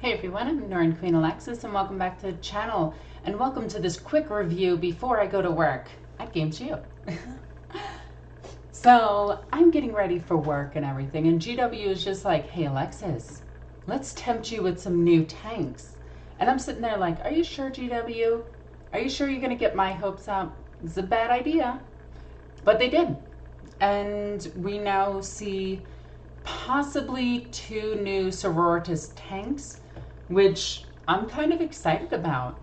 Hey everyone, I'm NornQueenAlexis and welcome back to the channel and welcome to this quick review before I go to work at Games U. So I'm getting ready for work and everything, and GW is just like, hey Alexis, let's tempt you with some new tanks. And I'm sitting there like, are you sure GW? Are you sure you're gonna get my hopes up? It's a bad idea. But they did. And we now see possibly 2 new Sororitas tanks, which I'm kind of excited about.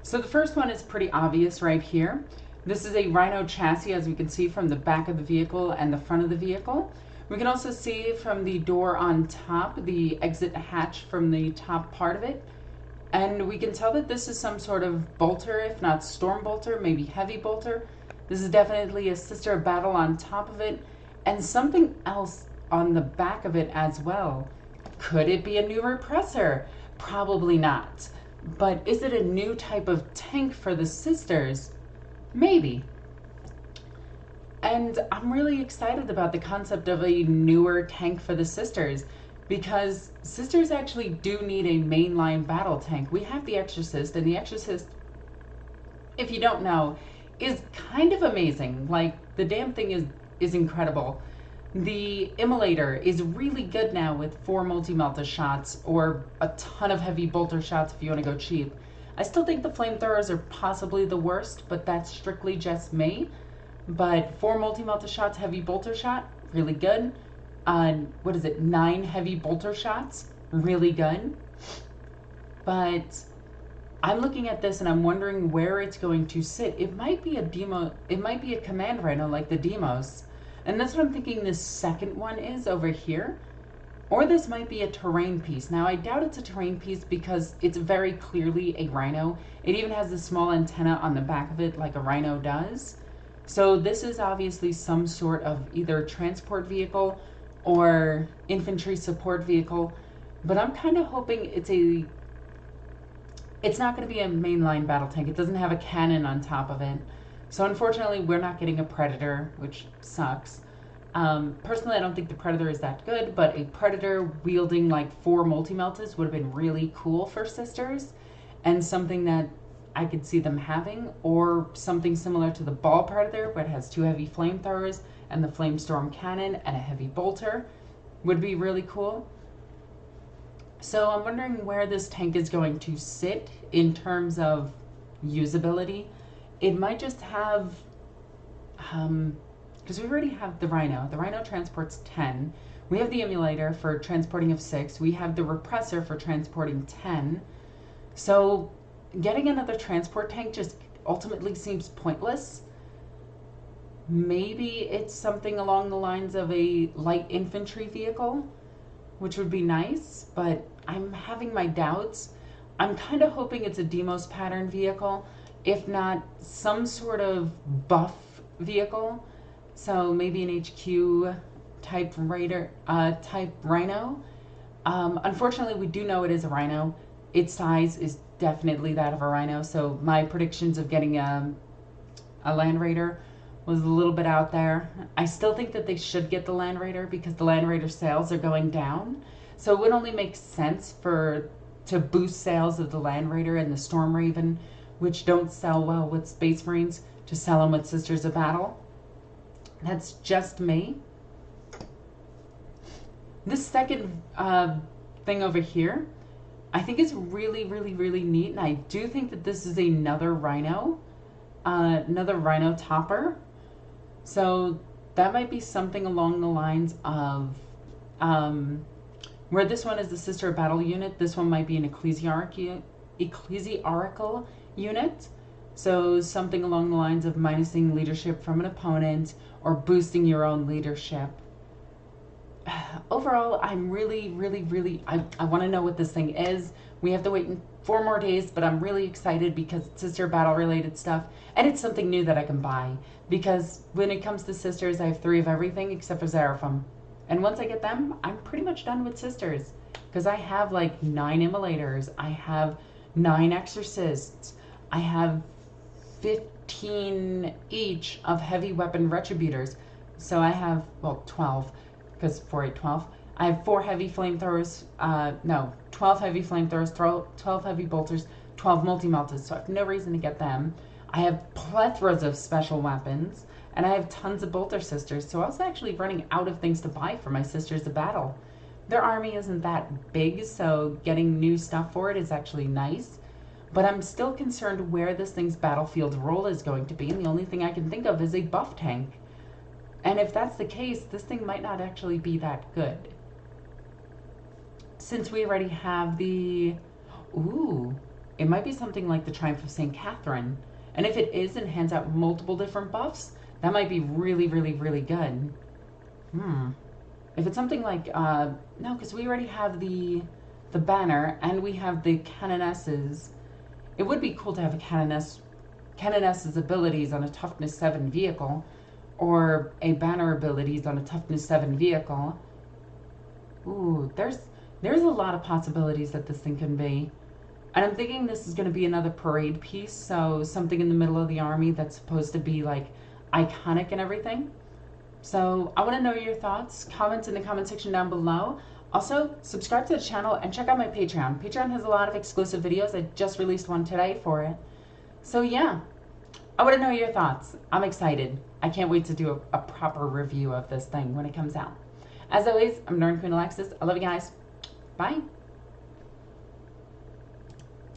So the first one is pretty obvious right here. This is a Rhino chassis, as we can see from the back of the vehicle and the front of the vehicle. We can also see from the door on top, the exit hatch from the top part of it. And we can tell that this is some sort of bolter, if not storm bolter, maybe heavy bolter. This is definitely a sister battle on top of it, and something else on the back of it as well. Could it be a new repressor? Probably not. But is it a new type of tank for the sisters? Maybe. And I'm really excited about the concept of a newer tank for the sisters, because sisters actually do need a mainline battle tank. We have the Exorcist, and the Exorcist, if you don't know, is kind of amazing. Like, the damn thing is incredible. The Immolator is really good now with 4 multi-melta shots or a ton of heavy bolter shots if you want to go cheap. I still think the flamethrowers are possibly the worst, but that's strictly just me. But 4 multi-melta shots, heavy bolter shot, really good. 9 heavy bolter shots, really good. But I'm looking at this and I'm wondering where it's going to sit. It might be a demo, it might be a command rhino like the Demos. And that's what I'm thinking this second one is over here. Or this might be a terrain piece. Now I doubt it's a terrain piece because it's very clearly a rhino. It even has a small antenna on the back of it like a rhino does. So this is obviously some sort of either transport vehicle or infantry support vehicle. But I'm kind of hoping it's not going to be a mainline battle tank. It doesn't have a cannon on top of it. So unfortunately, we're not getting a Predator, which sucks. Personally, I don't think the Predator is that good, but a Predator wielding like 4 multi-meltas would have been really cool for sisters, and something that I could see them having, or something similar to the Ball Predator, where it has 2 heavy flamethrowers and the Flamestorm cannon and a heavy bolter, would be really cool. So I'm wondering where this tank is going to sit in terms of usability. It might just have, because we already have the Rhino. The Rhino transports 10. We have the Emulator for transporting of 6. We have the Repressor for transporting 10. So getting another transport tank just ultimately seems pointless. Maybe it's something along the lines of a light infantry vehicle, which would be nice, but I'm having my doubts. I'm kind of hoping it's a Demos pattern vehicle, if not some sort of buff vehicle. So maybe an HQ type type Rhino. Unfortunately, we do know it is a Rhino. Its size is definitely that of a Rhino, so my predictions of getting a Land Raider was a little bit out there. I still think that they should get the Land Raider because the Land Raider sales are going down. So it would only make sense to boost sales of the Land Raider and the Storm Raven, which don't sell well with Space Marines, to sell them with Sisters of Battle. That's just me. This second thing over here, I think is really, really, really neat, and I do think that this is another Rhino topper. So that might be something along the lines of where this one is the Sister of Battle unit. This one might be an ecclesiarchal unit. So something along the lines of minusing leadership from an opponent or boosting your own leadership. Overall, I'm really, really, really, I want to know what this thing is. We have to wait 4 more days, but I'm really excited because it's Sister Battle related stuff, and it's something new that I can buy. Because when it comes to Sisters, I have 3 of everything except for Xeraphim. And once I get them, I'm pretty much done with Sisters. Because I have like 9 Immolators, I have 9 Exorcists, I have 15 each of heavy weapon Retributors. So I have, well, 12, because 4, 8, 12. I have 4 heavy flamethrowers, no, 12 heavy flamethrowers, 12 heavy bolters, 12 multi-meltas, so I have no reason to get them. I have plethoras of special weapons, and I have tons of bolter sisters, so I was actually running out of things to buy for my sisters of battle. Their army isn't that big, so getting new stuff for it is actually nice, but I'm still concerned where this thing's battlefield role is going to be, and the only thing I can think of is a buff tank. And if that's the case, this thing might not actually be that good. Since we already have the... Ooh, it might be something like the Triumph of St. Catherine. And if it is and hands out multiple different buffs, that might be really, really, really good. If it's something like... no, because we already have the banner, and we have the canonesses. It would be cool to have a canoness's abilities on a toughness 7 vehicle, or a banner abilities on a toughness 7 vehicle. Ooh, there's a lot of possibilities that this thing can be. And I'm thinking this is going to be another parade piece, so something in the middle of the army that's supposed to be like iconic and everything. So I want to know your thoughts. Comment in the comment section down below. Also, subscribe to the channel and check out my Patreon. Patreon has a lot of exclusive videos. I just released one today for it. So yeah, I want to know your thoughts. I'm excited. I can't wait to do a proper review of this thing when it comes out. As always, I'm NornQueenAlexis. I love you guys. Bye.